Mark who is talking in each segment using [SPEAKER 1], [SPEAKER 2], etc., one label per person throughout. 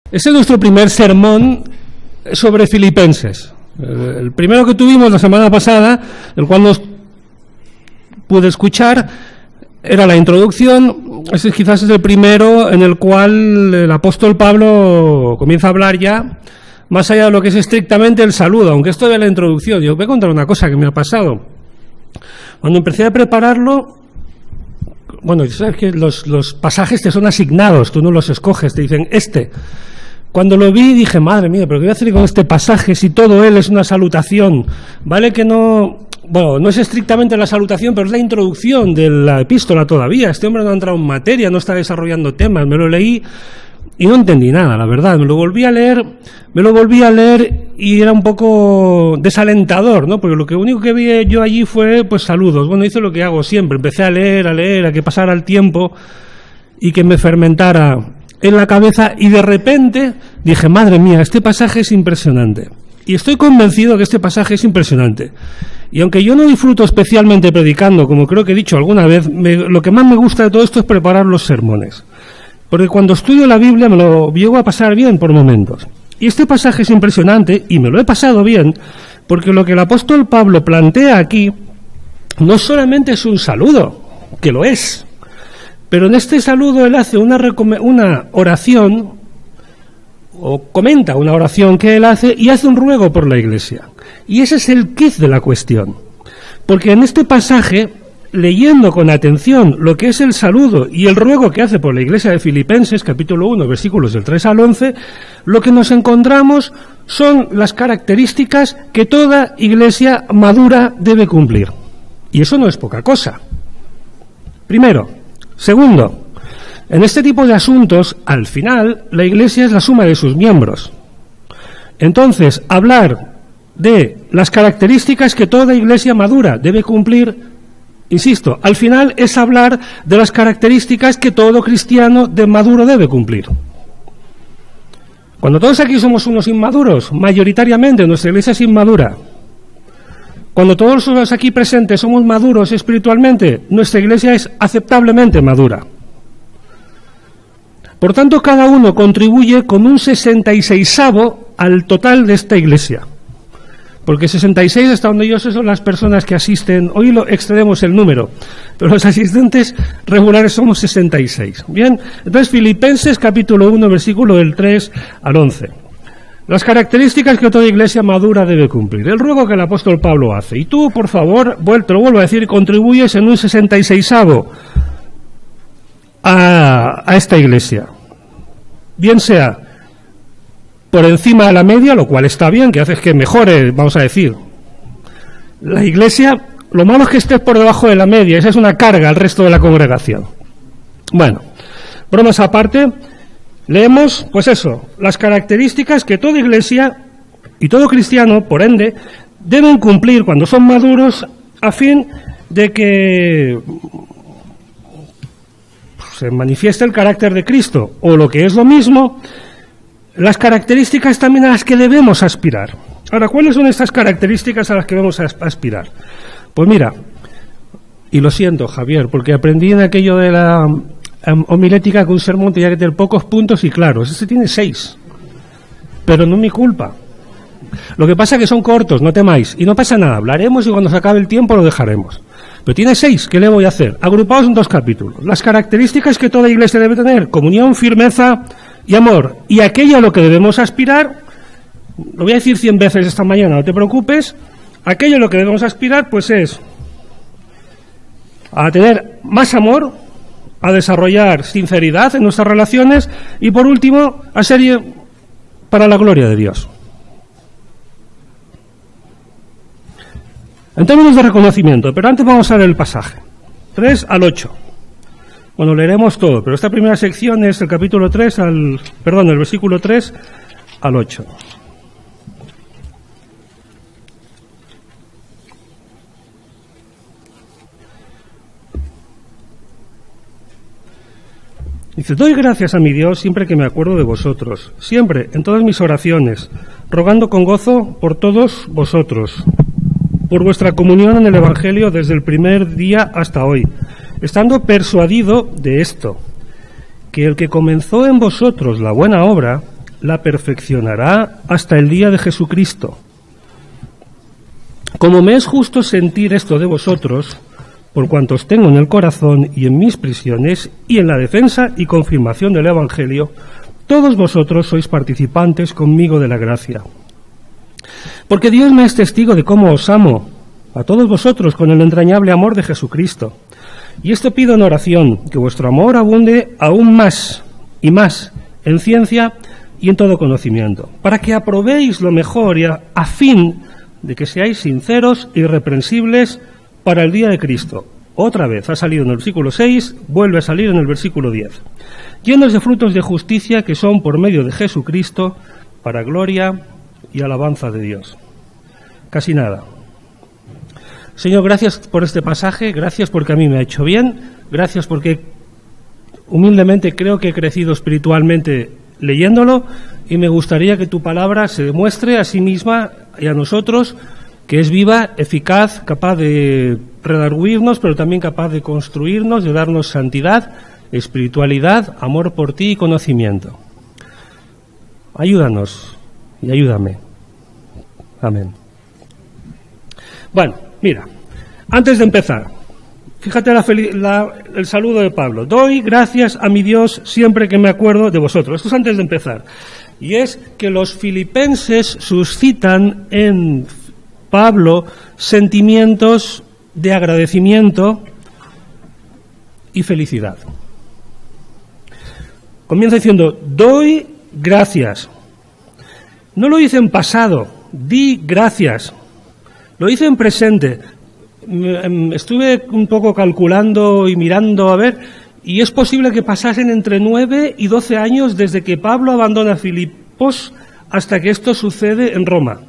[SPEAKER 1] Este es nuestro primer sermón sobre Filipenses. El primero que tuvimos la semana pasada, el cual nos pude escuchar, era la introducción. Ese quizás es el primero en el cual el apóstol Pablo comienza a hablar ya, más allá de lo que es estrictamente el saludo, aunque esto de la introducción. Yo os voy a contar una cosa que me ha pasado. Cuando empecé a prepararlo, bueno, sabes que los pasajes te son asignados, tú no los escoges, te dicen este. Cuando lo vi dije, madre mía, ¿pero qué voy a hacer con este pasaje si todo él es una salutación? Vale que no, bueno, no es estrictamente la salutación, pero es la introducción de la epístola todavía. Este hombre no ha entrado en materia, no está desarrollando temas. Me lo leí y no entendí nada, la verdad. Me lo volví a leer y era un poco desalentador, ¿no? Porque lo único que vi yo allí fue, pues, saludos. Bueno, hice lo que hago siempre. Empecé a leer, a que pasara el tiempo y que me fermentara en la cabeza, y de repente dije, madre mía, este pasaje es impresionante. Y estoy convencido que este pasaje es impresionante. Y aunque yo no disfruto especialmente predicando, como creo que he dicho alguna vez, lo que más me gusta de todo esto es preparar los sermones. Porque cuando estudio la Biblia me lo llego a pasar bien por momentos. Y este pasaje es impresionante, y me lo he pasado bien, porque lo que el apóstol Pablo plantea aquí no solamente es un saludo, que lo es, pero en este saludo él hace una oración, o comenta una oración que él hace, y hace un ruego por la Iglesia. Y ese es el quid de la cuestión. Porque en este pasaje, leyendo con atención lo que es el saludo y el ruego que hace por la Iglesia de Filipenses, capítulo 1, versículos del 3 al 11, lo que nos encontramos son las características que toda Iglesia madura debe cumplir. Y eso no es poca cosa. Primero. Segundo, en este tipo de asuntos, al final, la Iglesia es la suma de sus miembros. Entonces, hablar de las características que toda Iglesia madura debe cumplir, insisto, al final es hablar de las características que todo cristiano de maduro debe cumplir. Cuando todos aquí somos unos inmaduros, mayoritariamente nuestra Iglesia es inmadura. Cuando todos los aquí presentes somos maduros espiritualmente, nuestra Iglesia es aceptablemente madura. Por tanto, cada uno contribuye con un 66avo al total de esta Iglesia. Porque 66, hasta donde yo sé, son las personas que asisten. Hoy excedemos el número, pero los asistentes regulares somos 66. Bien, entonces Filipenses capítulo 1, versículo del 3 al 11. Las características que toda Iglesia madura debe cumplir. El ruego que el apóstol Pablo hace. Y tú, por favor, te lo vuelvo a decir, contribuyes en un 66avo a esta Iglesia. Bien sea por encima de la media, lo cual está bien, que hace que mejore, vamos a decir. La Iglesia, lo malo es que estés por debajo de la media, esa es una carga al resto de la congregación. Bueno, bromas aparte. Leemos, pues eso, las características que toda Iglesia y todo cristiano, por ende, deben cumplir cuando son maduros a fin de que se manifieste el carácter de Cristo, o lo que es lo mismo, las características también a las que debemos aspirar. Ahora, ¿cuáles son estas características a las que debemos aspirar? Pues mira, y lo siento, Javier, porque aprendí en aquello de la homilética que un sermón tenía que tener pocos puntos y claros. Este tiene 6, pero no es mi culpa. Lo que pasa es que son cortos, no temáis, y no pasa nada, hablaremos y cuando se acabe el tiempo lo dejaremos. Pero tiene 6, ¿qué le voy a hacer? Agrupados en 2 capítulos. Las características que toda Iglesia debe tener: comunión, firmeza y amor. Y aquello a lo que debemos aspirar, lo voy a decir 100 veces esta mañana, no te preocupes, aquello a lo que debemos aspirar, pues es a tener más amor, a desarrollar sinceridad en nuestras relaciones y, por último, a ser para la gloria de Dios. En términos de reconocimiento, pero antes vamos a ver el pasaje. 3 al 8. Bueno, leeremos todo, pero esta primera sección es el capítulo 3 el versículo 3 al 8. Dice: doy gracias a mi Dios siempre que me acuerdo de vosotros, siempre, en todas mis oraciones, rogando con gozo por todos vosotros, por vuestra comunión en el Evangelio desde el primer día hasta hoy, estando persuadido de esto, que el que comenzó en vosotros la buena obra, la perfeccionará hasta el día de Jesucristo. Como me es justo sentir esto de vosotros, por cuantos tengo en el corazón y en mis prisiones y en la defensa y confirmación del Evangelio, todos vosotros sois participantes conmigo de la gracia. Porque Dios me es testigo de cómo os amo, a todos vosotros, con el entrañable amor de Jesucristo. Y esto pido en oración, que vuestro amor abunde aún más y más en ciencia y en todo conocimiento, para que aprobéis lo mejor y a fin de que seáis sinceros e irreprensibles para el día de Cristo. Otra vez ha salido en el versículo 6, vuelve a salir en el versículo 10. Llenos de frutos de justicia que son por medio de Jesucristo, para gloria y alabanza de Dios. Casi nada. Señor, gracias por este pasaje, gracias porque a mí me ha hecho bien, gracias porque humildemente creo que he crecido espiritualmente leyéndolo, y me gustaría que tu palabra se demuestre a sí misma y a nosotros que es viva, eficaz, capaz de redarguirnos, pero también capaz de construirnos, de darnos santidad, espiritualidad, amor por ti y conocimiento. Ayúdanos y ayúdame. Amén. Bueno, mira, antes de empezar, fíjate el saludo de Pablo. Doy gracias a mi Dios siempre que me acuerdo de vosotros. Esto es antes de empezar. Y es que los filipenses suscitan en Pablo sentimientos de agradecimiento y felicidad. Comienza diciendo, doy gracias. No lo dice en pasado, di gracias. Lo dice en presente. Estuve un poco calculando y mirando a ver, y es posible que pasasen entre 9 y 12 años desde que Pablo abandona Filipos hasta que esto sucede en Roma.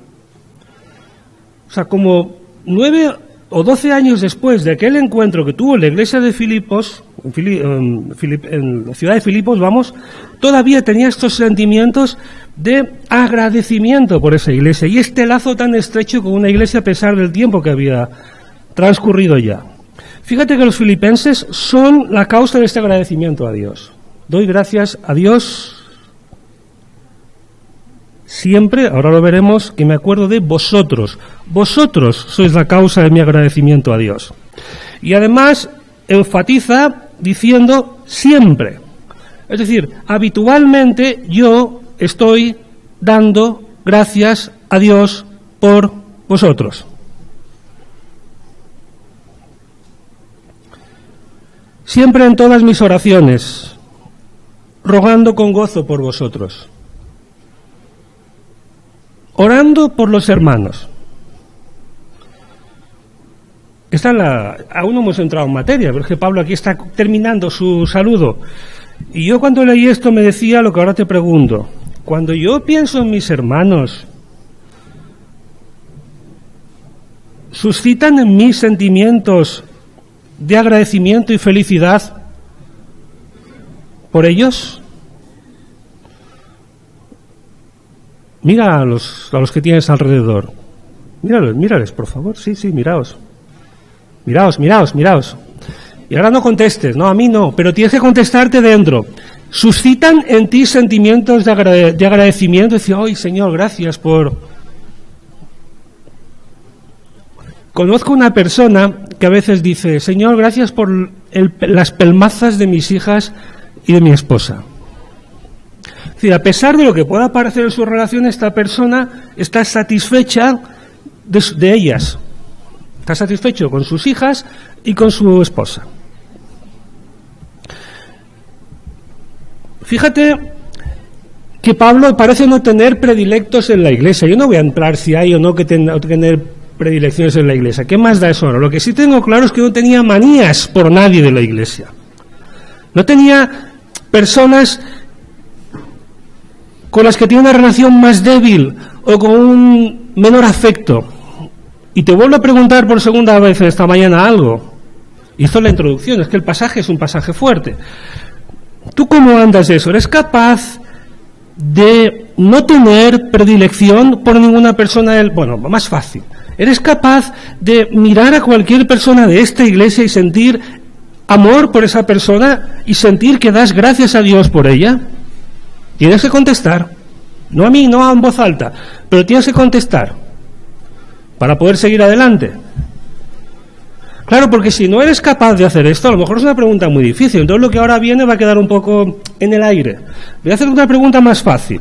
[SPEAKER 1] O sea, como 9 o 12 años después de aquel encuentro que tuvo en la iglesia de Filipos, en la ciudad de Filipos, todavía tenía estos sentimientos de agradecimiento por esa iglesia y este lazo tan estrecho con una iglesia a pesar del tiempo que había transcurrido ya. Fíjate que los filipenses son la causa de este agradecimiento a Dios. Doy gracias a Dios siempre, ahora lo veremos, que me acuerdo de vosotros. Vosotros sois la causa de mi agradecimiento a Dios. Y además enfatiza diciendo siempre. Es decir, habitualmente yo estoy dando gracias a Dios por vosotros. Siempre en todas mis oraciones, rogando con gozo por vosotros, orando por los hermanos. Aún no hemos entrado en materia, pero es que Pablo aquí está terminando su saludo. Y yo cuando leí esto me decía lo que ahora te pregunto. Cuando yo pienso en mis hermanos, ¿suscitan en mí sentimientos de agradecimiento y felicidad por ellos? Mira a los que tienes alrededor. Mírales, por favor. Sí, miraos. Miraos. Y ahora no contestes, no, a mí no, pero tienes que contestarte dentro. ¿Suscitan en ti sentimientos de agradecimiento? Decir, ¡ay, Señor, gracias por...! Conozco una persona que a veces dice, Señor, gracias por las pelmazas de mis hijas y de mi esposa. Es decir, a pesar de lo que pueda parecer en su relación, esta persona está satisfecha de ellas. Está satisfecho con sus hijas y con su esposa. Fíjate que Pablo parece no tener predilectos en la iglesia. Yo no voy a entrar si hay o no que tener predilecciones en la iglesia. ¿Qué más da eso ahora? Lo que sí tengo claro es que no tenía manías por nadie de la iglesia. No tenía personas con las que tiene una relación más débil o con un menor afecto. Y te vuelvo a preguntar por segunda vez esta mañana algo. Hizo la introducción, es que el pasaje es un pasaje fuerte. ¿Tú cómo andas de eso? ¿Eres capaz de no tener predilección por ninguna persona, bueno, más fácil. ¿Eres capaz de mirar a cualquier persona de esta iglesia y sentir amor por esa persona y sentir que das gracias a Dios por ella? Tienes que contestar. No a mí, no en voz alta, pero tienes que contestar para poder seguir adelante. Claro, porque si no eres capaz de hacer esto, a lo mejor es una pregunta muy difícil. Entonces lo que ahora viene va a quedar un poco en el aire. Voy a hacer una pregunta más fácil.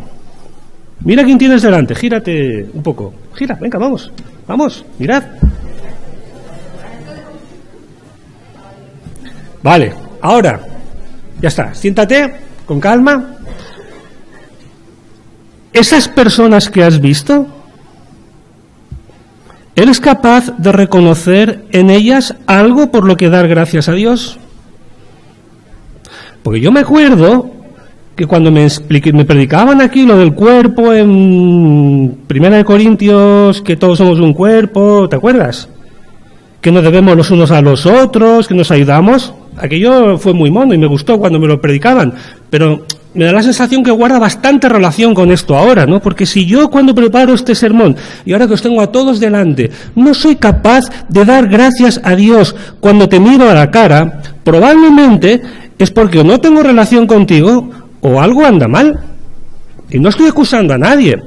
[SPEAKER 1] Mira quién tienes delante, gírate un poco. Gira, venga, vamos, vamos, mirad. Vale, ahora, ya está, siéntate con calma. Esas personas que has visto, ¿eres capaz de reconocer en ellas algo por lo que dar gracias a Dios? Porque yo me acuerdo que cuando me predicaban aquí lo del cuerpo en 1 Corintios, que todos somos un cuerpo, ¿te acuerdas? Que nos debemos los unos a los otros, que nos ayudamos. Aquello fue muy mono y me gustó cuando me lo predicaban, pero me da la sensación que guarda bastante relación con esto ahora, ¿no? Porque si yo cuando preparo este sermón, y ahora que os tengo a todos delante, no soy capaz de dar gracias a Dios cuando te miro a la cara, probablemente es porque o no tengo relación contigo o algo anda mal. Y no estoy acusando a nadie,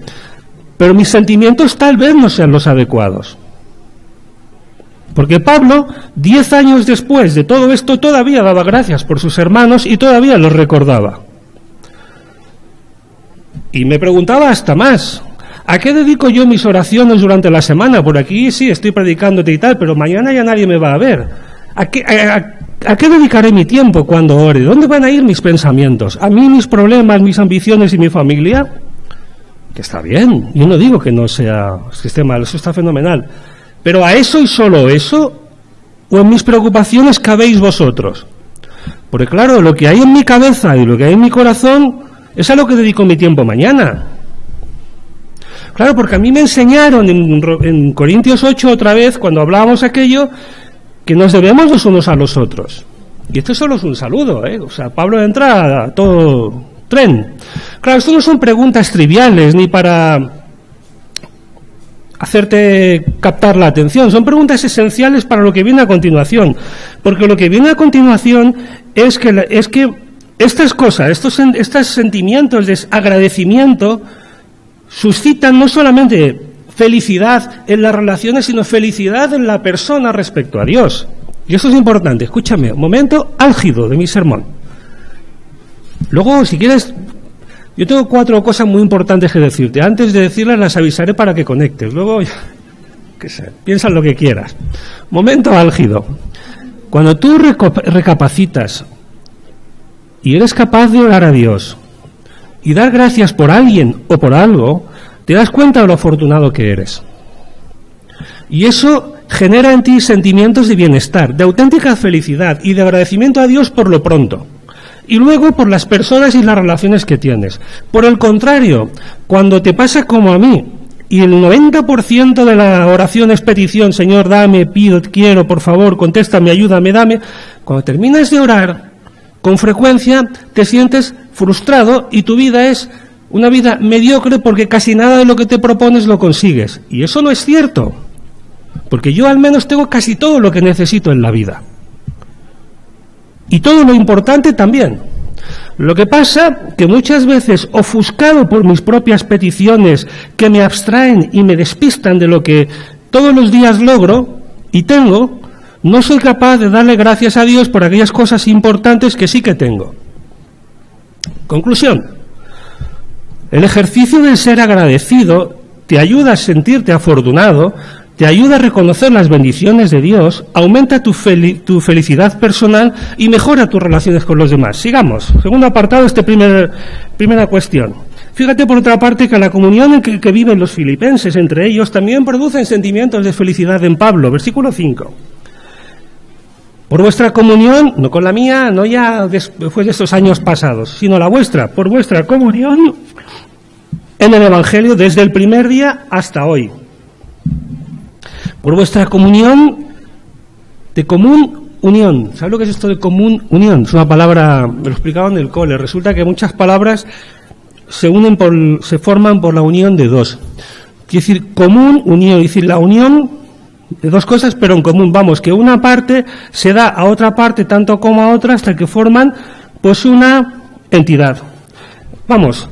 [SPEAKER 1] pero mis sentimientos tal vez no sean los adecuados. Porque Pablo, 10 años después de todo esto, todavía daba gracias por sus hermanos y todavía los recordaba. Y me preguntaba hasta más, ¿a qué dedico yo mis oraciones durante la semana? Por aquí sí, estoy predicándote y tal, pero mañana ya nadie me va a ver. ¿A qué dedicaré mi tiempo cuando ore? ¿Dónde van a ir mis pensamientos? ¿A mí, mis problemas, mis ambiciones y mi familia? Que está bien, yo no digo que no sea, que esté mal, eso está fenomenal. Pero ¿a eso y solo eso? ¿O en mis preocupaciones cabéis vosotros? Porque claro, lo que hay en mi cabeza y lo que hay en mi corazón es a lo que dedico mi tiempo mañana. Claro, porque a mí me enseñaron en Corintios 8 otra vez, cuando hablábamos aquello, que nos debemos los unos a los otros. Y esto solo es un saludo, ¿eh? O sea, Pablo entra a todo tren. Claro, esto no son preguntas triviales ni para hacerte captar la atención, son preguntas esenciales para lo que viene a continuación, porque lo que viene a continuación es que estas cosas, estos sentimientos de agradecimiento suscitan no solamente felicidad en las relaciones, sino felicidad en la persona respecto a Dios. Y esto es importante, escúchame, momento álgido de mi sermón. Luego, si quieres, yo tengo 4 cosas muy importantes que decirte. Antes de decirlas, las avisaré para que conectes. Luego, qué sé, piensa en lo que quieras. Momento álgido. Cuando tú recapacitas y eres capaz de orar a Dios y dar gracias por alguien o por algo, te das cuenta de lo afortunado que eres. Y eso genera en ti sentimientos de bienestar, de auténtica felicidad y de agradecimiento a Dios por lo pronto. Y luego por las personas y las relaciones que tienes. Por el contrario, cuando te pasa como a mí, y el 90% de la oración es petición, Señor, dame, pido, quiero, por favor, contéstame, ayúdame, dame, cuando terminas de orar, con frecuencia te sientes frustrado y tu vida es una vida mediocre porque casi nada de lo que te propones lo consigues. Y eso no es cierto, porque yo al menos tengo casi todo lo que necesito en la vida. Y todo lo importante también. Lo que pasa que muchas veces, ofuscado por mis propias peticiones que me abstraen y me despistan de lo que todos los días logro y tengo, no soy capaz de darle gracias a Dios por aquellas cosas importantes que sí que tengo. Conclusión. El ejercicio del ser agradecido te ayuda a sentirte afortunado, te ayuda a reconocer las bendiciones de Dios, aumenta tu felicidad personal y mejora tus relaciones con los demás. Sigamos. Segundo apartado, primera cuestión. Fíjate por otra parte que la comunión en que viven los filipenses entre ellos también producen sentimientos de felicidad en Pablo. Versículo 5. Por vuestra comunión, no con la mía, no ya después de estos años pasados, sino la vuestra, por vuestra comunión en el Evangelio desde el primer día hasta hoy. Por vuestra comunión, de común unión. ¿Sabes lo que es esto de común unión? Es una palabra, me lo explicaban en el cole. Resulta que muchas palabras se forman por la unión de dos. Quiere decir, común, unión, es decir, la unión de dos cosas, pero en común. Vamos, que una parte se da a otra parte tanto como a otra hasta que forman, pues, una entidad. Vamos,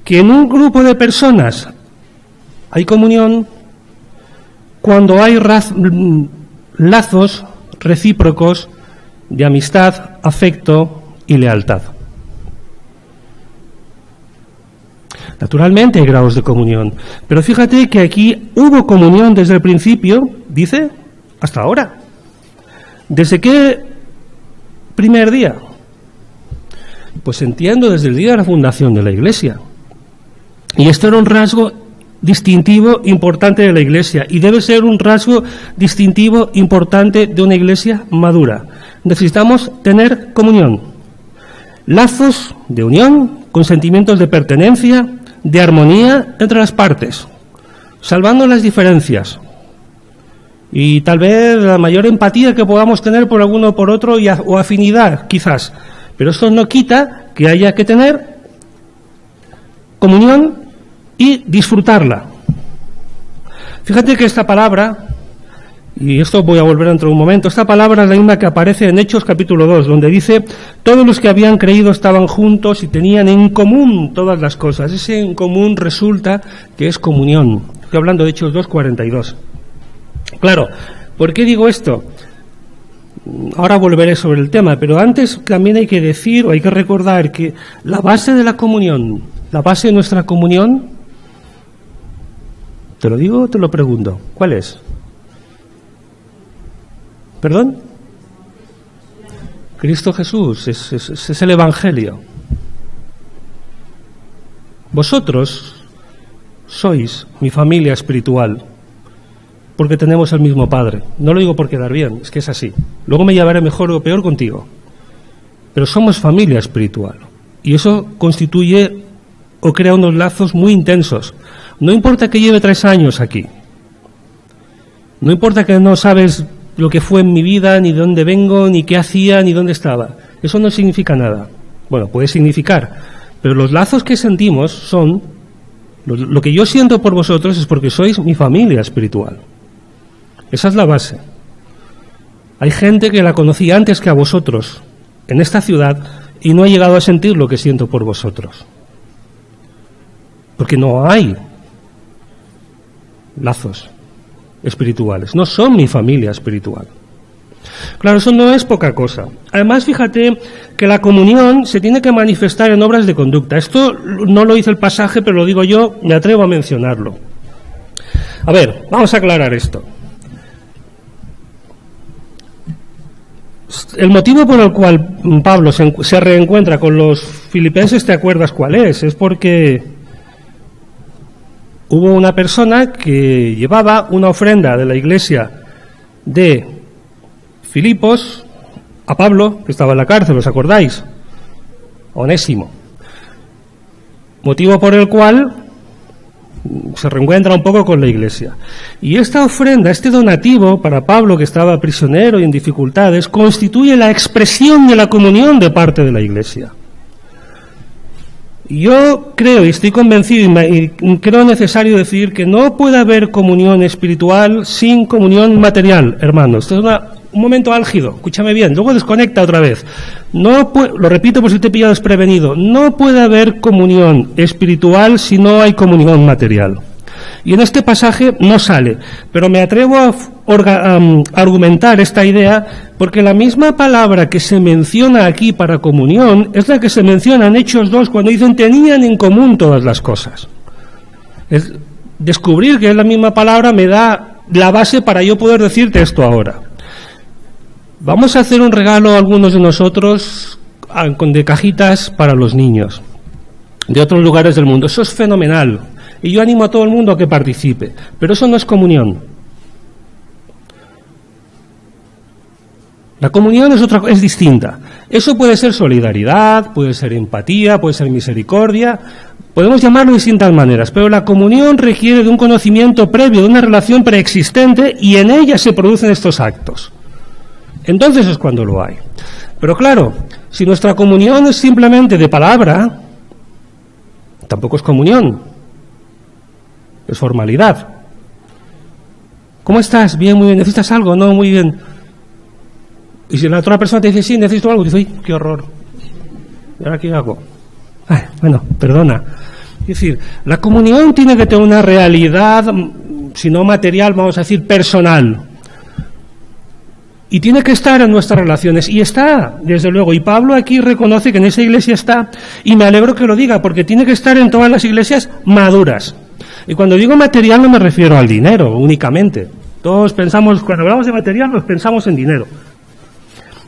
[SPEAKER 1] que en un grupo de personas hay comunión cuando hay lazos recíprocos de amistad, afecto y lealtad. Naturalmente hay grados de comunión, pero fíjate que aquí hubo comunión desde el principio, dice, hasta ahora. ¿Desde qué primer día? Pues entiendo, desde el día de la fundación de la Iglesia. Y esto era un rasgo distintivo importante de la Iglesia, y debe ser un rasgo distintivo importante de una Iglesia madura. Necesitamos tener comunión, lazos de unión, con sentimientos de pertenencia, de armonía entre las partes, salvando las diferencias y tal vez la mayor empatía que podamos tener por alguno o por otro o afinidad, quizás. Pero esto no quita que haya que tener comunión y disfrutarla. Fíjate que esta palabra, y esto voy a volver dentro de un momento, esta palabra es la misma que aparece en Hechos capítulo 2, donde dice, todos los que habían creído estaban juntos y tenían en común todas las cosas. Ese en común resulta que es comunión. Estoy hablando de Hechos 2:42. Claro, ¿por qué digo esto? Ahora volveré sobre el tema, pero antes también hay que decir, o hay que recordar que la base de la comunión, la base de nuestra comunión, ¿te lo digo o te lo pregunto? ¿Cuál es? ¿Perdón? Cristo Jesús, es el Evangelio. Vosotros sois mi familia espiritual, porque tenemos el mismo Padre. No lo digo por quedar bien, es que es así. Luego me llevaré mejor o peor contigo. Pero somos familia espiritual. Y eso constituye o crea unos lazos muy intensos. No importa que lleve 3 años aquí. No importa que no sabes lo que fue en mi vida, ni de dónde vengo, ni qué hacía, ni dónde estaba. Eso no significa nada. Bueno, puede significar, pero los lazos que sentimos son, lo que yo siento por vosotros es porque sois mi familia espiritual. Esa es la base. Hay gente que la conocí antes que a vosotros, en esta ciudad, y no ha llegado a sentir lo que siento por vosotros. Porque no hay lazos espirituales, no son mi familia espiritual. Claro, eso no es poca cosa. Además, fíjate que la comunión se tiene que manifestar en obras de conducta. Esto no lo dice el pasaje, pero lo digo yo, me atrevo a mencionarlo. A ver, vamos a aclarar esto. El motivo por el cual Pablo se reencuentra con los filipenses, ¿te acuerdas cuál es? Es porque hubo una persona que llevaba una ofrenda de la iglesia de Filipos a Pablo, que estaba en la cárcel, ¿os acordáis? Onésimo. Motivo por el cual se reencuentra un poco con la iglesia. Y esta ofrenda, este donativo para Pablo, que estaba prisionero y en dificultades, constituye la expresión de la comunión de parte de la iglesia. Yo creo y estoy convencido y creo necesario decir que no puede haber comunión espiritual sin comunión material, hermanos. Esto es un momento álgido, escúchame bien, luego desconecta otra vez. Lo repito por si te he pillado desprevenido, no puede haber comunión espiritual si no hay comunión material. Y en este pasaje no sale, pero me atrevo a argumentar esta idea porque la misma palabra que se menciona aquí para comunión es la que se menciona en Hechos 2 cuando dicen tenían en común todas las cosas. Descubrir que es la misma palabra me da la base para yo poder decirte esto ahora. Vamos a hacer un regalo a algunos de nosotros de cajitas para los niños de otros lugares del mundo. Eso es fenomenal. Y yo animo a todo el mundo a que participe. Pero eso no es comunión. La comunión es distinta. Eso puede ser solidaridad, puede ser empatía, puede ser misericordia. Podemos llamarlo de distintas maneras. Pero la comunión requiere de un conocimiento previo, de una relación preexistente, y en ella se producen estos actos. Entonces es cuando lo hay. Pero claro, si nuestra comunión es simplemente de palabra, Tampoco es comunión, es formalidad. ¿Cómo estás? Bien, muy bien. ¿Necesitas algo? No, muy bien. Y si la otra persona te dice, sí, necesito algo, dices, uy, qué horror. ¿Y ahora qué hago? Ay, bueno, perdona. Es decir, la comunión tiene que tener una realidad, si no material, vamos a decir, personal. Y tiene que estar en nuestras relaciones. Y está, desde luego. Y Pablo aquí reconoce que en esa iglesia está, y me alegro que lo diga, porque tiene que estar en todas las iglesias maduras. Y cuando digo material no me refiero al dinero únicamente. Todos pensamos, cuando hablamos de material, nos pensamos en dinero.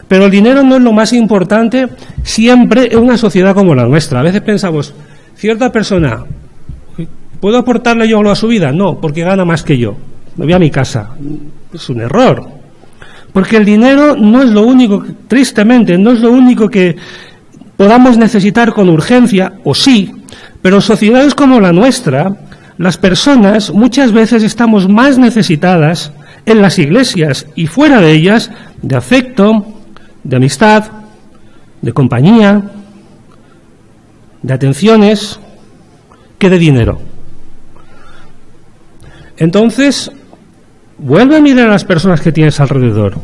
[SPEAKER 1] Pero el dinero no es lo más importante siempre en una sociedad como la nuestra. A veces pensamos, cierta persona, ¿puedo aportarle yo algo a su vida? No, porque gana más que yo. Me voy a mi casa. Es un error. Porque el dinero no es lo único, tristemente, no es lo único que podamos necesitar con urgencia, o sí, pero en sociedades como la nuestra, las personas muchas veces estamos más necesitadas en las iglesias y fuera de ellas de afecto, de amistad, de compañía, de atenciones, que de dinero. Entonces, vuelve a mirar a las personas que tienes alrededor.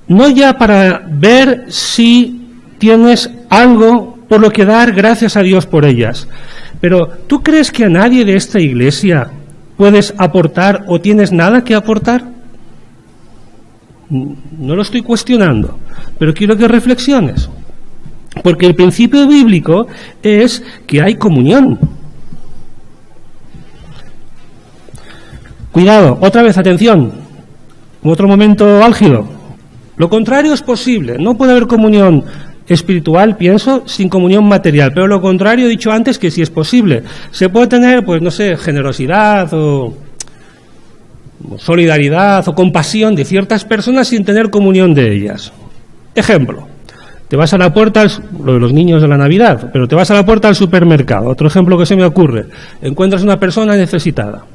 [SPEAKER 1] No ya para ver si tienes algo por lo que dar gracias a Dios por ellas. Pero, ¿tú crees que a nadie de esta iglesia puedes aportar o tienes nada que aportar? No lo estoy cuestionando, pero quiero que reflexiones. Porque el principio bíblico es que hay comunión. Cuidado, otra vez, atención, otro momento álgido. Lo contrario es posible, no puede haber comunión espiritual, pienso, sin comunión material, pero lo contrario he dicho antes que sí es posible. Se puede tener, pues no sé, generosidad o solidaridad o compasión de ciertas personas sin tener comunión de ellas. Ejemplo, te vas a la puerta, lo de los niños de la Navidad, pero te vas a la puerta del supermercado. Otro ejemplo que se me ocurre, encuentras una persona necesitada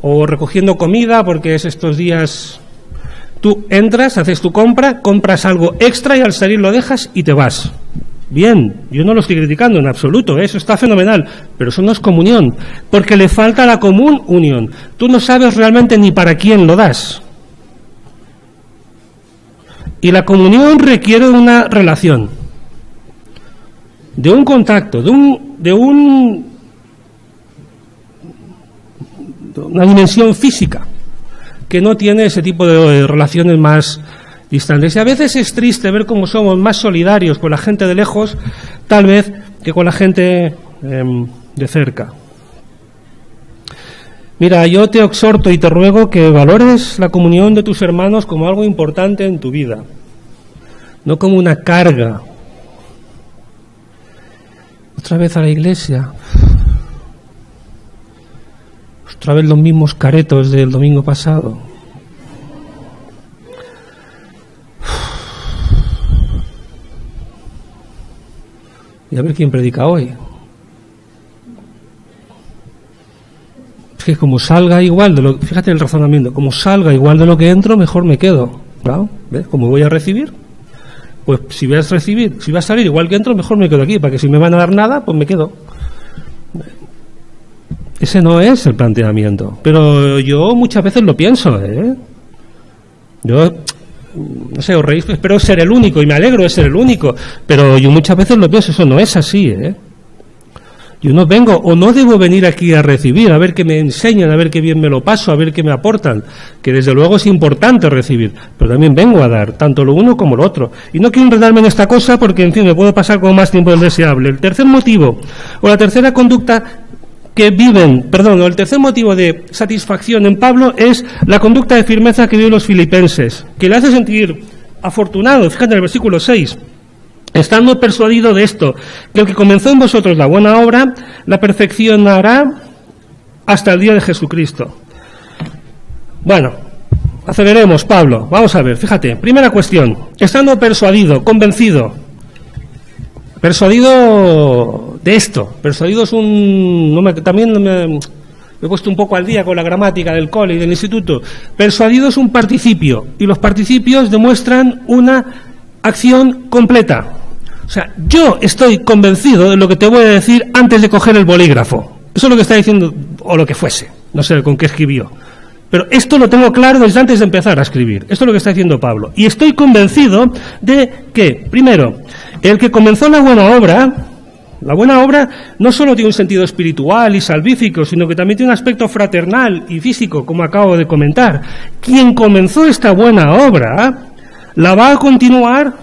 [SPEAKER 1] o recogiendo comida porque es estos días. Tú entras, haces tu compra, compras algo extra y al salir lo dejas y te vas. Bien, yo no lo estoy criticando en absoluto, eso está fenomenal, pero eso no es comunión, porque le falta la común unión. Tú no sabes realmente ni para quién lo das. Y la comunión requiere una relación, de un contacto, de una dimensión física, que no tiene ese tipo de relaciones más distantes. Y a veces es triste ver cómo somos más solidarios con la gente de lejos, tal vez, que con la gente de cerca. Mira, yo te exhorto y te ruego que valores la comunión de tus hermanos como algo importante en tu vida, no como una carga. Otra vez a la iglesia. Otra vez los mismos caretos del domingo pasado. Y a ver quién predica hoy. Es que como salga igual de lo, fíjate el razonamiento, como salga igual de lo que entro, mejor me quedo. Claro, ¿ves? ¿Cómo voy a recibir? Pues si voy a recibir, si va a salir igual que entro, mejor me quedo aquí, para que si me van a dar nada, pues me quedo. Ese no es el planteamiento. Pero yo muchas veces lo pienso, Yo, no sé, os reís, espero ser el único y me alegro de ser el único, pero yo muchas veces lo pienso, eso no es así, Yo no vengo o no debo venir aquí a recibir, a ver qué me enseñan, a ver qué bien me lo paso, a ver qué me aportan, que desde luego es importante recibir, pero también vengo a dar, tanto lo uno como lo otro. Y no quiero enredarme en esta cosa porque, en fin, me puedo pasar con más tiempo del deseable. El tercer motivo, o la tercera conducta el tercer motivo de satisfacción en Pablo es la conducta de firmeza que viven los filipenses, que le hace sentir afortunado. Fíjate en el versículo 6. Estando persuadido de esto, que el que comenzó en vosotros la buena obra, la perfeccionará hasta el día de Jesucristo. Bueno, aceleremos, Pablo. Vamos a ver, fíjate. Primera cuestión. Estando persuadido, convencido. Persuadido de esto. Persuadido es también me he puesto un poco al día con la gramática del cole y del instituto. Persuadido es un participio, y los participios demuestran una acción completa. O sea, yo estoy convencido de lo que te voy a decir antes de coger el bolígrafo. Eso es lo que está diciendo, o lo que fuese, no sé con qué escribió. Pero esto lo tengo claro desde antes de empezar a escribir. Esto es lo que está diciendo Pablo. Y estoy convencido de que, primero, el que comenzó la buena obra no solo tiene un sentido espiritual y salvífico, sino que también tiene un aspecto fraternal y físico, como acabo de comentar. Quien comenzó esta buena obra la va a continuar,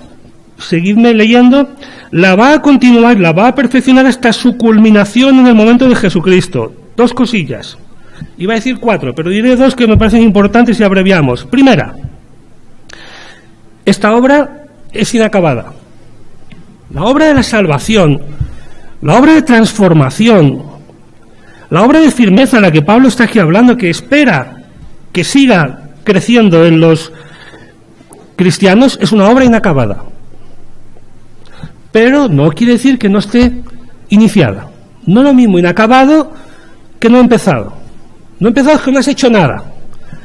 [SPEAKER 1] seguidme leyendo, la va a continuar, la va a perfeccionar hasta su culminación en el momento de Jesucristo. 2 cosillas. Iba a decir 4, pero diré 2 que me parecen importantes y abreviamos. Primera, esta obra es inacabada. La obra de la salvación, la obra de transformación, la obra de firmeza a la que Pablo está aquí hablando, que espera que siga creciendo en los cristianos, es una obra inacabada. Pero no quiere decir que no esté iniciada. No lo mismo inacabado que no empezado. No empezado es que no has hecho nada.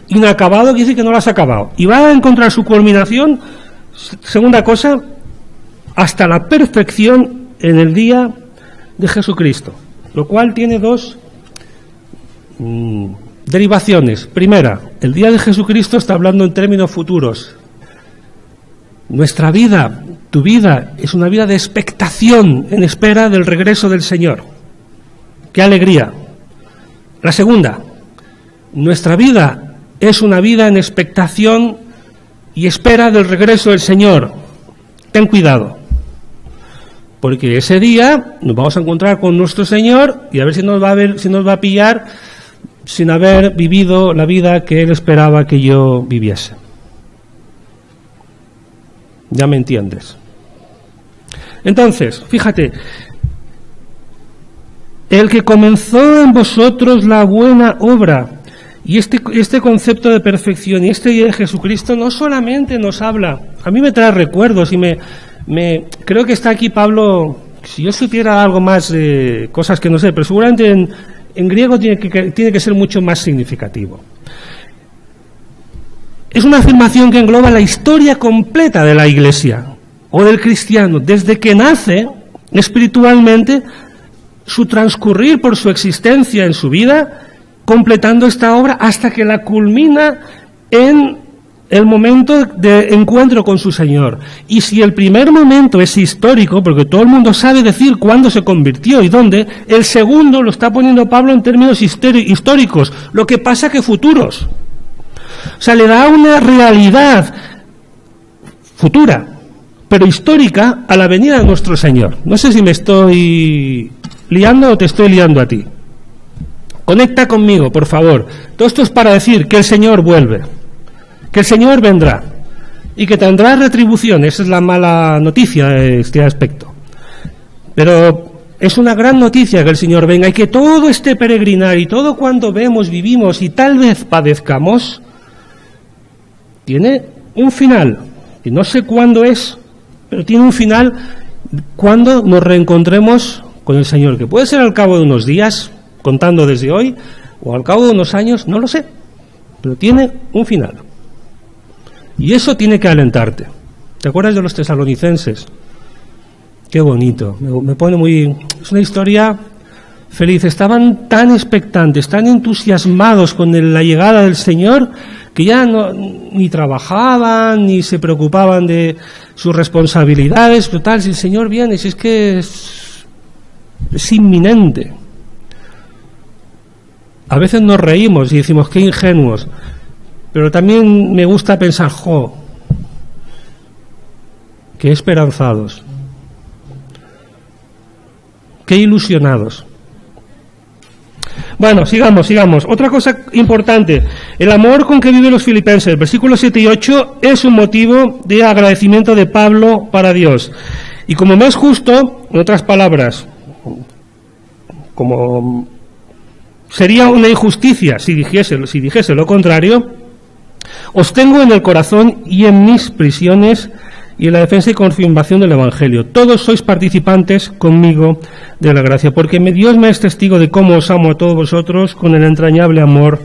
[SPEAKER 1] Inacabado quiere decir que no lo has acabado. Y va a encontrar su culminación, segunda cosa, hasta la perfección en el día de Jesucristo. Lo cual tiene 2 derivaciones. Primera, el día de Jesucristo está hablando en términos futuros. Nuestra vida, tu vida, es una vida de expectación, en espera del regreso del Señor. ¡Qué alegría! La segunda, nuestra vida es una vida en expectación y espera del regreso del Señor. Ten cuidado, porque ese día nos vamos a encontrar con nuestro Señor y a ver si nos va a pillar sin haber vivido la vida que Él esperaba que yo viviese. Ya me entiendes. Entonces, fíjate, el que comenzó en vosotros la buena obra, y este concepto de perfección y este día de Jesucristo no solamente nos habla, a mí me trae recuerdos y creo que está aquí Pablo, si yo supiera algo más de cosas que no sé, pero seguramente en griego tiene que ser mucho más significativo. Es una afirmación que engloba la historia completa de la Iglesia o del cristiano, desde que nace espiritualmente, su transcurrir por su existencia en su vida, completando esta obra hasta que la culmina en el momento de encuentro con su Señor. Y si el primer momento es histórico, porque todo el mundo sabe decir cuándo se convirtió y dónde, el segundo lo está poniendo Pablo en términos históricos, lo que pasa que futuros. O sea, le da una realidad futura, pero histórica, a la venida de nuestro Señor. No sé si me estoy liando o te estoy liando a ti. Conecta conmigo, por favor. Todo esto es para decir que el Señor vuelve, que el Señor vendrá y que tendrá retribución. Esa es la mala noticia de este aspecto. Pero es una gran noticia que el Señor venga y que todo este peregrinar y todo cuanto vemos, vivimos y tal vez padezcamos, tiene un final, y no sé cuándo es, pero tiene un final cuando nos reencontremos con el Señor, que puede ser al cabo de unos días, contando desde hoy, o al cabo de unos años, no lo sé, pero tiene un final. Y eso tiene que alentarte. ¿Te acuerdas de los tesalonicenses? Qué bonito, me pone muy... Es una historia feliz. Estaban tan expectantes, tan entusiasmados con la llegada del Señor, que ya ni trabajaban, ni se preocupaban de sus responsabilidades. Total, si el Señor viene, si es que es inminente. A veces nos reímos y decimos, qué ingenuos, pero también me gusta pensar, qué esperanzados, qué ilusionados. Bueno, sigamos. Otra cosa importante, el amor con que viven los filipenses, versículos 7 y 8, es un motivo de agradecimiento de Pablo para Dios. Y como me es justo, en otras palabras, como sería una injusticia si dijese lo contrario, os tengo en el corazón y en mis prisiones y en la defensa y confirmación del Evangelio. Todos sois participantes conmigo de la gracia, porque Dios me es testigo de cómo os amo a todos vosotros con el entrañable amor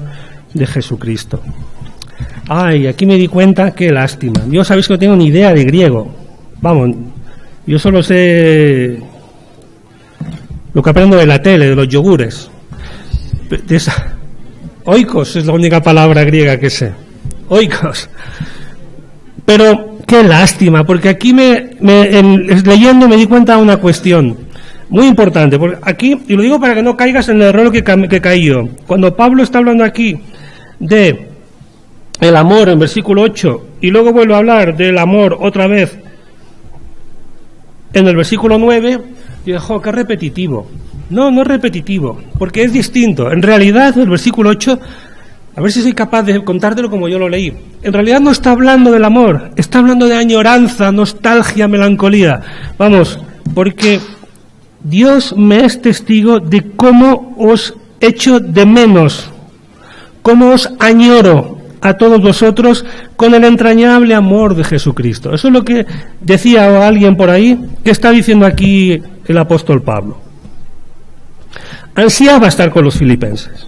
[SPEAKER 1] de Jesucristo. Ay, aquí me di cuenta, qué lástima. Yo sabéis que no tengo ni idea de griego. Vamos, Yo solo sé lo que aprendo de la tele, de los yogures. Oikos es la única palabra griega que sé. Oikos. Pero qué lástima, porque aquí leyendo me di cuenta de una cuestión muy importante. Porque aquí, y lo digo para que no caigas en el error que caí yo. Cuando Pablo está hablando aquí de el amor en versículo 8 y luego vuelve a hablar del amor otra vez en el versículo 9, y dijo, qué repetitivo. No es repetitivo, porque es distinto. En realidad, el versículo 8, a ver si soy capaz de contártelo como yo lo leí. En realidad no está hablando del amor, está hablando de añoranza, nostalgia, melancolía. Vamos, porque Dios me es testigo de cómo os echo de menos, cómo os añoro a todos vosotros con el entrañable amor de Jesucristo. Eso es lo que decía alguien por ahí, que está diciendo aquí el apóstol Pablo. Ansiaba estar con los filipenses.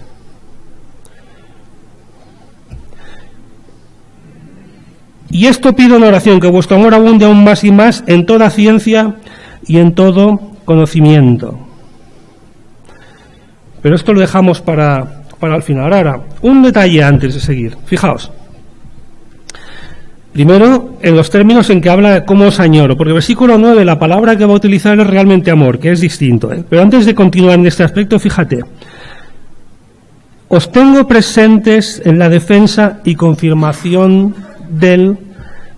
[SPEAKER 1] Y esto pido en oración, que vuestro amor abunde aún más y más en toda ciencia y en todo conocimiento. Pero esto lo dejamos para el final. Ahora, un detalle antes de seguir. Fijaos. Primero, en los términos en que habla de cómo os añoro, porque versículo 9, la palabra que va a utilizar es realmente amor, que es distinto. Pero antes de continuar en este aspecto, fíjate. Os tengo presentes en la defensa y confirmación del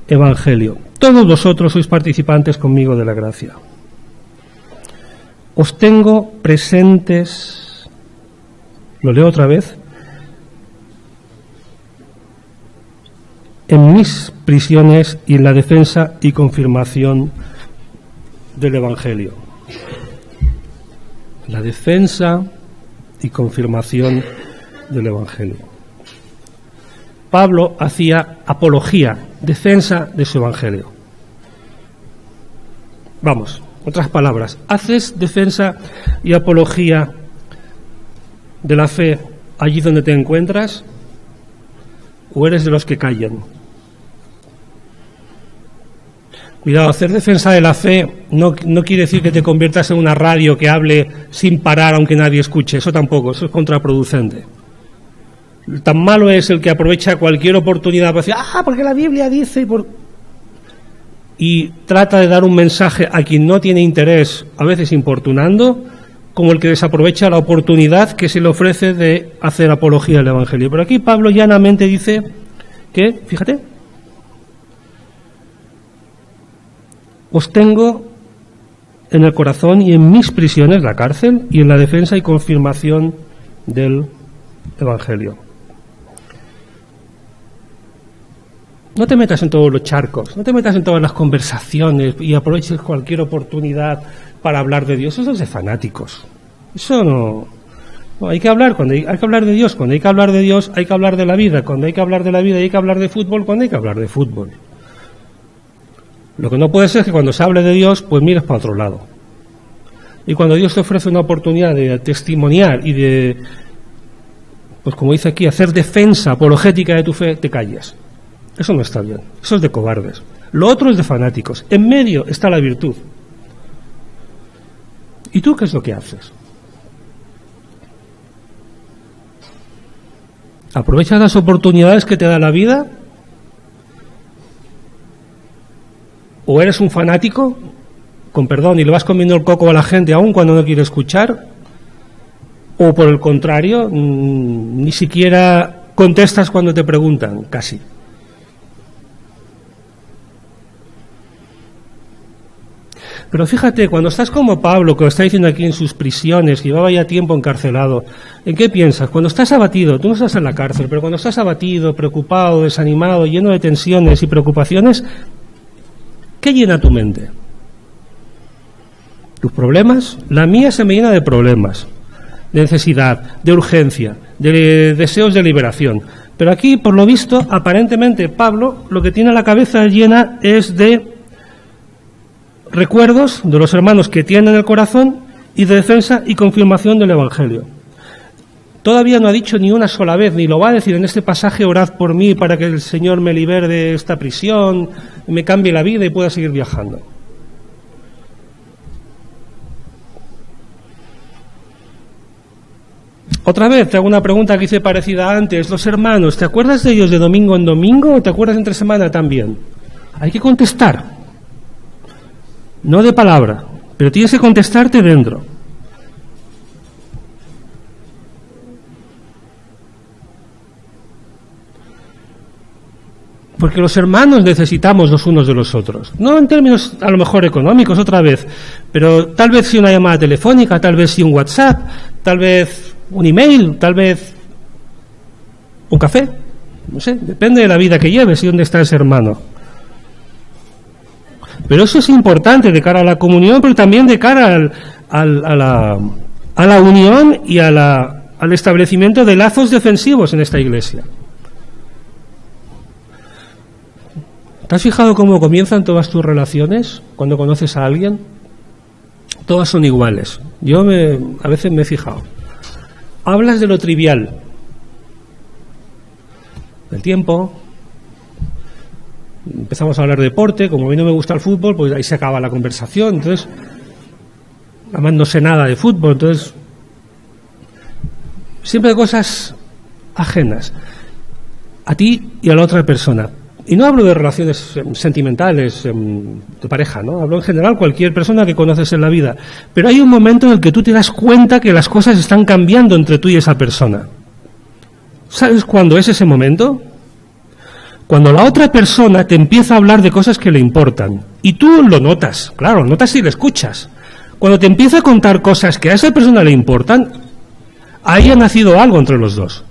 [SPEAKER 1] Evangelio. Todos vosotros sois participantes conmigo de la gracia. Os tengo presentes, lo leo otra vez, en mis prisiones y en la defensa y confirmación del Evangelio. La defensa y confirmación del Evangelio. Pablo hacía apología, defensa de su Evangelio. Vamos, otras palabras, ¿haces defensa y apología de la fe allí donde te encuentras? ¿O eres de los que callan? Cuidado, hacer defensa de la fe no quiere decir que te conviertas en una radio que hable sin parar aunque nadie escuche. Eso tampoco, eso es contraproducente. Tan malo es el que aprovecha cualquier oportunidad para decir, porque la Biblia dice, y trata de dar un mensaje a quien no tiene interés, a veces importunando, como el que desaprovecha la oportunidad que se le ofrece de hacer apología del Evangelio. Pero aquí Pablo llanamente dice que, fíjate, os tengo en el corazón y en mis prisiones, la cárcel, y en la defensa y confirmación del Evangelio. No te metas en todos los charcos, no te metas en todas las conversaciones y aproveches cualquier oportunidad para hablar de Dios. Eso es de fanáticos. Eso no hay que hablar cuando hay que hablar de Dios. Cuando hay que hablar de Dios, hay que hablar de la vida. Cuando hay que hablar de la vida, hay que hablar de fútbol. Cuando hay que hablar de fútbol. Lo que no puede ser es que cuando se hable de Dios, pues mires para otro lado. Y cuando Dios te ofrece una oportunidad de testimoniar y de, pues como dice aquí, hacer defensa apologética de tu fe, te callas. Eso no está bien. Eso es de cobardes. Lo otro es de fanáticos. En medio está la virtud. ¿Y tú qué es lo que haces? ¿Aprovechas las oportunidades que te da la vida? ¿O eres un fanático, con perdón, y le vas comiendo el coco a la gente aún cuando no quiere escuchar? ¿O por el contrario, ni siquiera contestas cuando te preguntan, casi? Pero fíjate, cuando estás como Pablo, que lo está diciendo aquí en sus prisiones, que llevaba ya tiempo encarcelado, ¿en qué piensas? Cuando estás abatido, tú no estás en la cárcel, pero cuando estás abatido, preocupado, desanimado, lleno de tensiones y preocupaciones, ¿qué llena tu mente? ¿Tus problemas? La mía se me llena de problemas, de necesidad, de urgencia, de deseos de liberación. Pero aquí, por lo visto, aparentemente Pablo lo que tiene la cabeza llena es de recuerdos de los hermanos que tienen el corazón y de defensa y confirmación del Evangelio. Todavía no ha dicho ni una sola vez, ni lo va a decir en este pasaje, orad por mí para que el Señor me libere de esta prisión, me cambie la vida y pueda seguir viajando. Otra vez te hago una pregunta que hice parecida antes. Los hermanos, ¿te acuerdas de ellos de domingo en domingo o te acuerdas entre semana también? Hay que contestar. No de palabra, pero tienes que contestarte dentro. Porque los hermanos necesitamos los unos de los otros. No en términos a lo mejor económicos otra vez, pero tal vez si una llamada telefónica, tal vez si un WhatsApp, tal vez un email, tal vez un café. No sé, depende de la vida que lleves y dónde está ese hermano. Pero eso es importante de cara a la comunión, pero también de cara a la unión y al establecimiento de lazos defensivos en esta iglesia. ¿Te has fijado cómo comienzan todas tus relaciones cuando conoces a alguien? Todas son iguales. Yo a veces me he fijado. Hablas de lo trivial, del tiempo. Empezamos a hablar de deporte. Como a mí no me gusta el fútbol, pues ahí se acaba la conversación. Entonces, además no sé nada de fútbol, entonces siempre de cosas ajenas a ti y a la otra persona. Y no hablo de relaciones sentimentales de pareja, ¿no? Hablo en general cualquier persona que conoces en la vida. Pero hay un momento en el que tú te das cuenta que las cosas están cambiando entre tú y esa persona. ¿Sabes cuándo es ese momento? Cuando la otra persona te empieza a hablar de cosas que le importan. Y tú lo notas, claro, notas si le escuchas. Cuando te empieza a contar cosas que a esa persona le importan, ahí ha nacido algo entre los dos.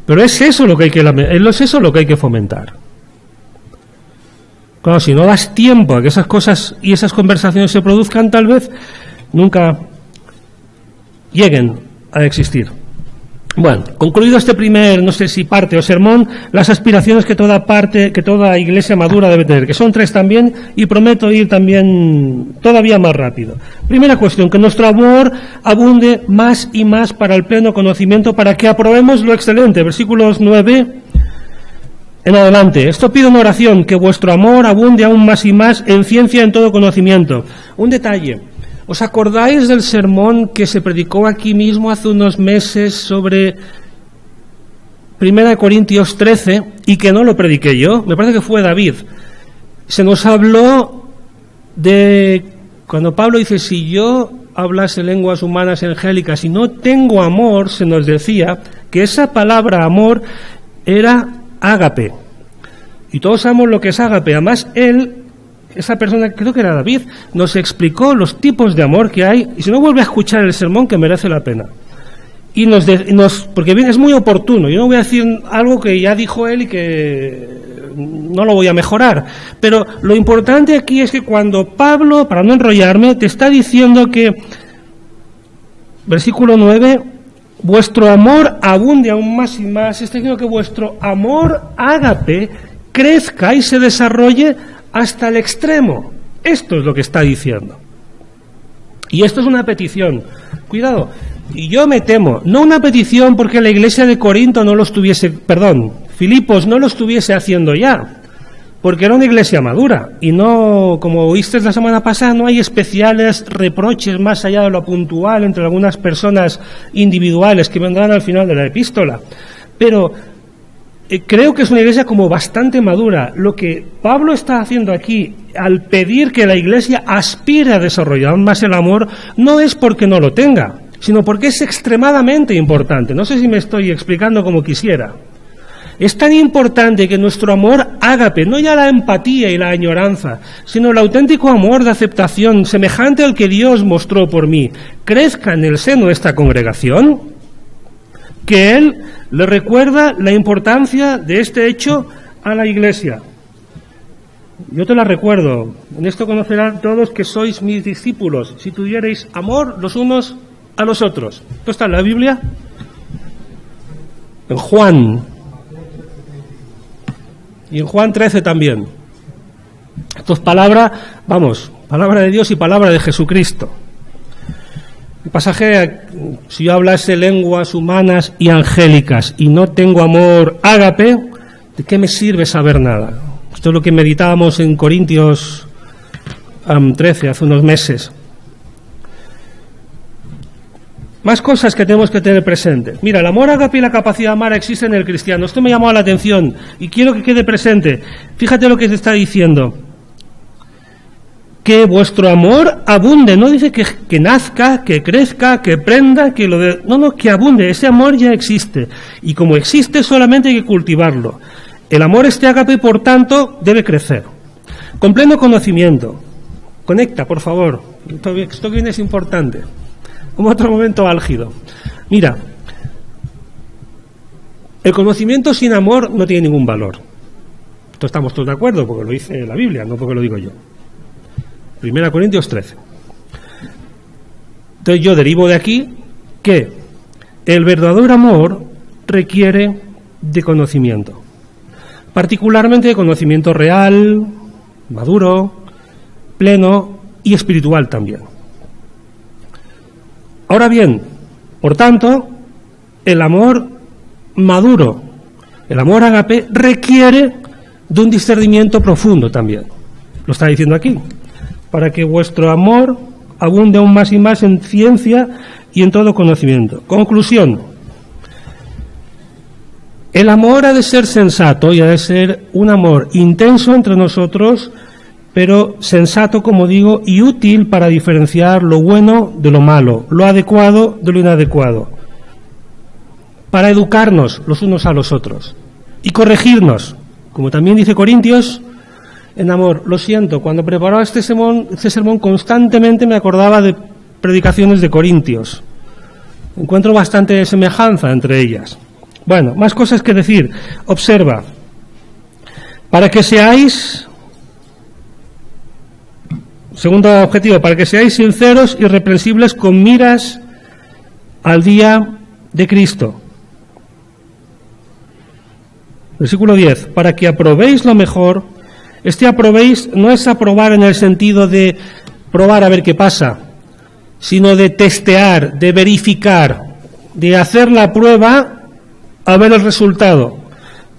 [SPEAKER 1] Pero es eso lo que hay que fomentar. Claro, si no das tiempo a que esas cosas y esas conversaciones se produzcan, tal vez nunca lleguen a existir. Bueno, concluido este primer, no sé si parte o sermón, las aspiraciones que toda iglesia madura debe tener, que son 3 también, y prometo ir también todavía más rápido. Primera cuestión, que nuestro amor abunde más y más para el pleno conocimiento, para que aprobemos lo excelente. Versículos 9 en adelante. Esto pido en oración, que vuestro amor abunde aún más y más en ciencia y en todo conocimiento. Un detalle. ¿Os acordáis del sermón que se predicó aquí mismo hace unos meses sobre 1 Corintios 13 y que no lo prediqué yo? Me parece que fue David. Se nos habló de cuando Pablo dice, si yo hablase lenguas humanas y angélicas y no tengo amor, se nos decía que esa palabra amor era ágape. Y todos sabemos lo que es ágape. Además, esa persona, creo que era David, nos explicó los tipos de amor que hay, y si no vuelve a escuchar el sermón, que merece la pena. Y porque bien, es muy oportuno, yo no voy a decir algo que ya dijo él y que no lo voy a mejorar, pero lo importante aquí es que cuando Pablo, para no enrollarme, te está diciendo que, versículo 9, vuestro amor abunde aún más y más, está diciendo que vuestro amor ágape crezca y se desarrolle hasta el extremo. Esto es lo que está diciendo. Y esto es una petición. Cuidado, y yo me temo, no una petición porque la iglesia de Corinto Filipos no lo estuviese haciendo ya, porque era una iglesia madura, y no, como oíste la semana pasada, no hay especiales reproches más allá de lo puntual entre algunas personas individuales que vendrán al final de la epístola. Pero creo que es una iglesia como bastante madura. Lo que Pablo está haciendo aquí, al pedir que la iglesia aspire a desarrollar más el amor, no es porque no lo tenga, sino porque es extremadamente importante. No sé si me estoy explicando como quisiera. Es tan importante que nuestro amor ágape, no ya la empatía y la añoranza, sino el auténtico amor de aceptación, semejante al que Dios mostró por mí, crezca en el seno de esta congregación, que Él le recuerda la importancia de este hecho a la iglesia. Yo te la recuerdo. En esto conocerán todos que sois mis discípulos, si tuvierais amor los unos a los otros. ¿Esto está en la Biblia? En Juan. Y en Juan 13 también. Esto es palabra de Dios y palabra de Jesucristo. El pasaje, si yo hablase lenguas humanas y angélicas y no tengo amor ágape, ¿de qué me sirve saber nada? Esto es lo que meditábamos en Corintios 13 hace unos meses. Más cosas que tenemos que tener presentes. Mira, el amor ágape y la capacidad de amar existen en el cristiano. Esto me llamó la atención y quiero que quede presente. Fíjate lo que se está diciendo. Que vuestro amor abunde. No dice que nazca, que crezca, que prenda, que lo de... No, que abunde. Ese amor ya existe. Y como existe, solamente hay que cultivarlo. El amor ágape, por tanto, debe crecer. Con pleno conocimiento. Conecta, por favor. Esto que viene es importante. Como otro momento álgido. Mira, el conocimiento sin amor no tiene ningún valor. Esto estamos todos de acuerdo, porque lo dice la Biblia, no porque lo digo yo. 1 Corintios 13. Entonces yo derivo de aquí que el verdadero amor requiere de conocimiento. Particularmente de conocimiento real, maduro, pleno y espiritual también. Ahora bien, por tanto, el amor maduro, el amor ágape, requiere de un discernimiento profundo también. Lo está diciendo aquí. Para que vuestro amor abunde aún más y más en ciencia y en todo conocimiento. Conclusión. El amor ha de ser sensato y ha de ser un amor intenso entre nosotros, pero sensato, como digo, y útil para diferenciar lo bueno de lo malo, lo adecuado de lo inadecuado, para educarnos los unos a los otros y corregirnos, como también dice Corintios, en amor. Lo siento, cuando preparaba este sermón constantemente me acordaba de predicaciones de Corintios. Encuentro bastante semejanza entre ellas. Bueno, más cosas que decir. Observa, para que seáis... Segundo objetivo, para que seáis sinceros y irreprensibles con miras al día de Cristo. Versículo 10. Para que aprobéis lo mejor. Este aprobéis no es aprobar en el sentido de probar a ver qué pasa, sino de testear, de verificar, de hacer la prueba a ver el resultado.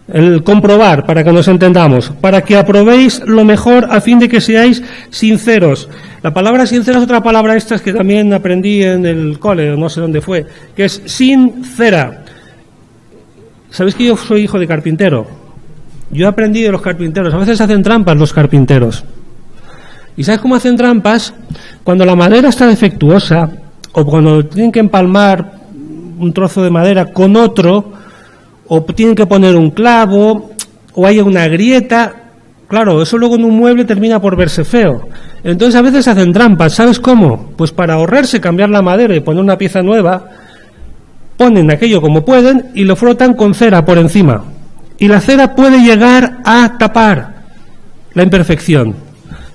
[SPEAKER 1] El comprobar, para que nos entendamos, para que aprobéis lo mejor a fin de que seáis sinceros. La palabra sincero es otra palabra estas que también aprendí en el cole, o no sé dónde fue, que es sincera. ¿Sabéis que yo soy hijo de carpintero? Yo aprendí de los carpinteros. A veces hacen trampas los carpinteros. ¿Y sabes cómo hacen trampas? Cuando la madera está defectuosa, o cuando tienen que empalmar un trozo de madera con otro, o tienen que poner un clavo, o hay una grieta. Claro, eso luego en un mueble termina por verse feo. Entonces a veces hacen trampas. ¿Sabes cómo? Pues para ahorrarse cambiar la madera y poner una pieza nueva, ponen aquello como pueden y lo frotan con cera por encima. Y la cera puede llegar a tapar la imperfección.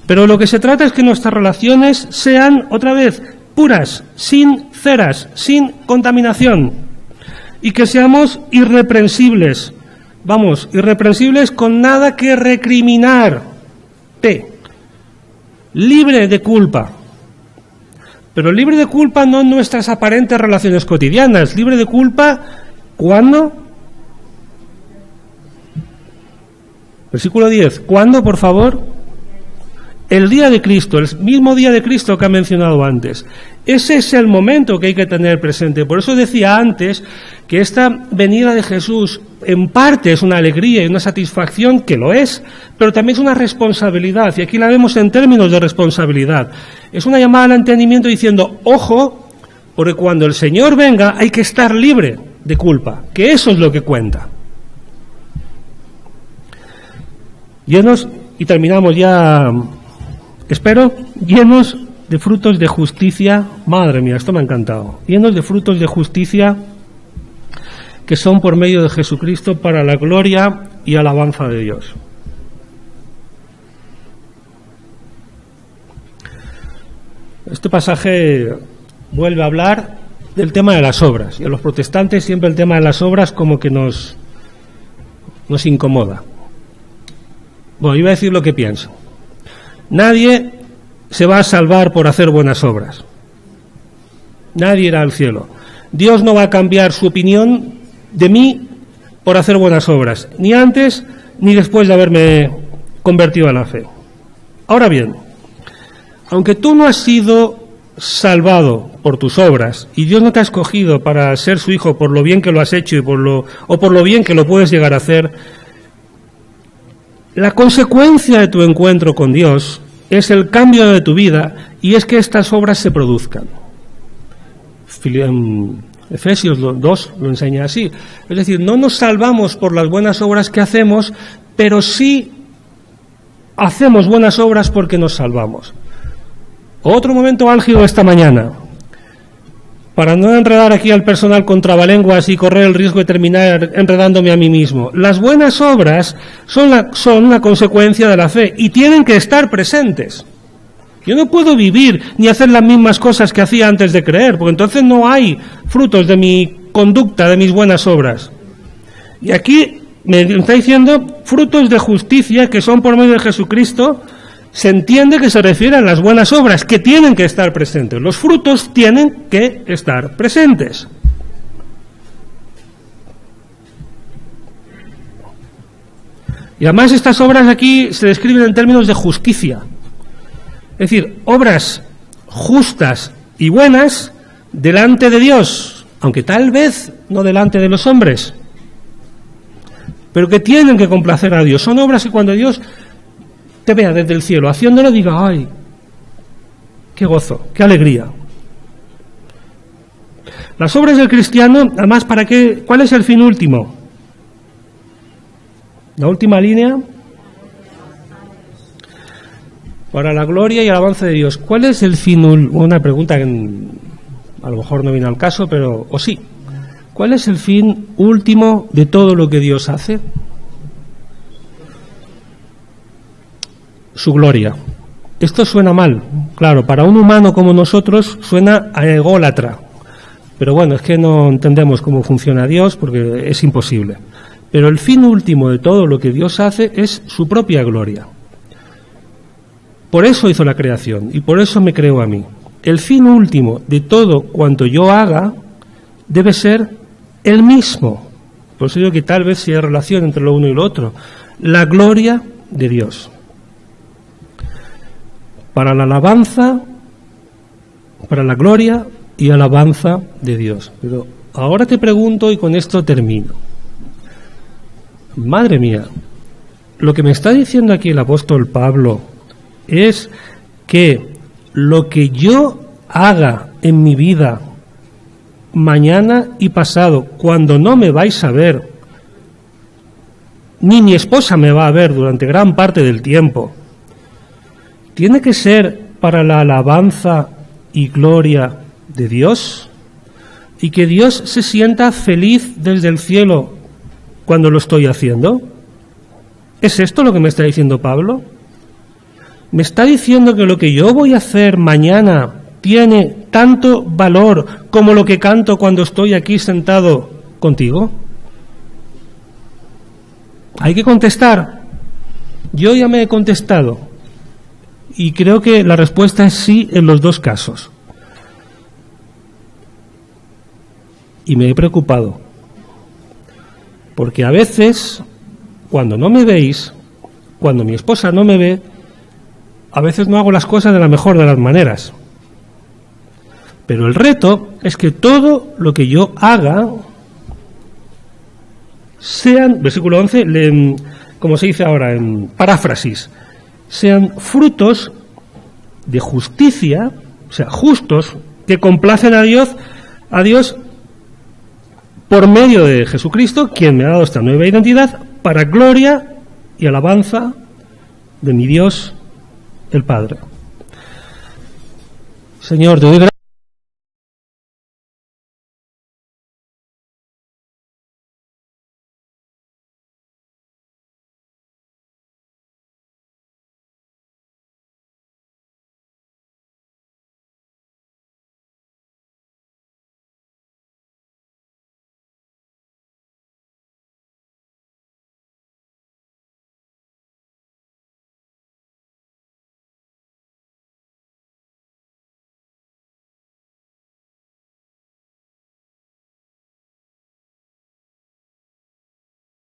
[SPEAKER 1] Pero lo que se trata es que nuestras relaciones sean, otra vez, puras, sinceras, sin contaminación. Y que seamos irreprensibles. Vamos, irreprensibles con nada que recriminar. Libre de culpa. Pero libre de culpa no en nuestras aparentes relaciones cotidianas. Libre de culpa, ¿cuándo? Versículo 10. ¿Cuándo, por favor? El día de Cristo, el mismo día de Cristo que ha mencionado antes. Ese es el momento que hay que tener presente. Por eso decía antes que esta venida de Jesús en parte es una alegría y una satisfacción, que lo es, pero también es una responsabilidad. Y aquí la vemos en términos de responsabilidad. Es una llamada al entendimiento diciendo, ojo, porque cuando el Señor venga hay que estar libre de culpa, que eso es lo que cuenta. Llenos, y terminamos ya... Espero, llenos de frutos de justicia, madre mía, esto me ha encantado, llenos de frutos de justicia que son por medio de Jesucristo para la gloria y alabanza de Dios. Este pasaje vuelve a hablar del tema de las obras, y a los protestantes siempre el tema de las obras como que nos incomoda. Bueno, iba a decir lo que pienso. Nadie se va a salvar por hacer buenas obras. Nadie irá al cielo. Dios no va a cambiar su opinión de mí por hacer buenas obras, ni antes ni después de haberme convertido a la fe. Ahora bien, aunque tú no has sido salvado por tus obras y Dios no te ha escogido para ser su hijo por lo bien que lo has hecho y por lo bien que lo puedes llegar a hacer, la consecuencia de tu encuentro con Dios es el cambio de tu vida y es que estas obras se produzcan. Efesios 2 lo enseña así. Es decir, no nos salvamos por las buenas obras que hacemos, pero sí hacemos buenas obras porque nos salvamos. Otro momento álgido esta mañana, para no enredar aquí al personal con trabalenguas y correr el riesgo de terminar enredándome a mí mismo. Las buenas obras son la consecuencia de la fe y tienen que estar presentes. Yo no puedo vivir ni hacer las mismas cosas que hacía antes de creer, porque entonces no hay frutos de mi conducta, de mis buenas obras. Y aquí me está diciendo frutos de justicia que son por medio de Jesucristo. Se entiende que se refiere a las buenas obras, que tienen que estar presentes. Los frutos tienen que estar presentes. Y además estas obras aquí se describen en términos de justicia. Es decir, obras justas y buenas delante de Dios, aunque tal vez no delante de los hombres, pero que tienen que complacer a Dios. Son obras que cuando Dios te vea desde el cielo haciéndolo, diga, ¡ay! ¡Qué gozo! ¡Qué alegría! Las obras del cristiano, además, ¿para qué? ¿Cuál es el fin último? La última línea. Para la gloria y alabanza de Dios. ¿Cuál es el fin último? Una pregunta que a lo mejor no viene al caso, pero o sí. ¿Cuál es el fin último de todo lo que Dios hace? Su gloria. Esto suena mal, claro, para un humano como nosotros suena a ególatra, pero bueno, es que no entendemos cómo funciona Dios porque es imposible. Pero el fin último de todo lo que Dios hace es su propia gloria. Por eso hizo la creación y por eso me creó a mí. El fin último de todo cuanto yo haga debe ser el mismo. Por eso digo que tal vez sí hay relación entre lo uno y lo otro. La gloria de Dios. Para la alabanza, para la gloria y alabanza de Dios. Pero ahora te pregunto y con esto termino. Madre mía, lo que me está diciendo aquí el apóstol Pablo es que lo que yo haga en mi vida mañana y pasado, cuando no me vais a ver, ni mi esposa me va a ver durante gran parte del tiempo, ¿tiene que ser para la alabanza y gloria de Dios? ¿Y que Dios se sienta feliz desde el cielo cuando lo estoy haciendo? ¿Es esto lo que me está diciendo Pablo? ¿Me está diciendo que lo que yo voy a hacer mañana tiene tanto valor como lo que canto cuando estoy aquí sentado contigo? Hay que contestar. Yo ya me he contestado. Y creo que la respuesta es sí en los dos casos. Y me he preocupado. Porque a veces, cuando no me veis, cuando mi esposa no me ve, a veces no hago las cosas de la mejor de las maneras. Pero el reto es que todo lo que yo haga sean, versículo 11, como se dice ahora en paráfrasis, sean frutos de justicia, o sea, justos, que complacen a Dios por medio de Jesucristo, quien me ha dado esta nueva identidad, para gloria y alabanza de mi Dios, el Padre. Señor, te doy gracias.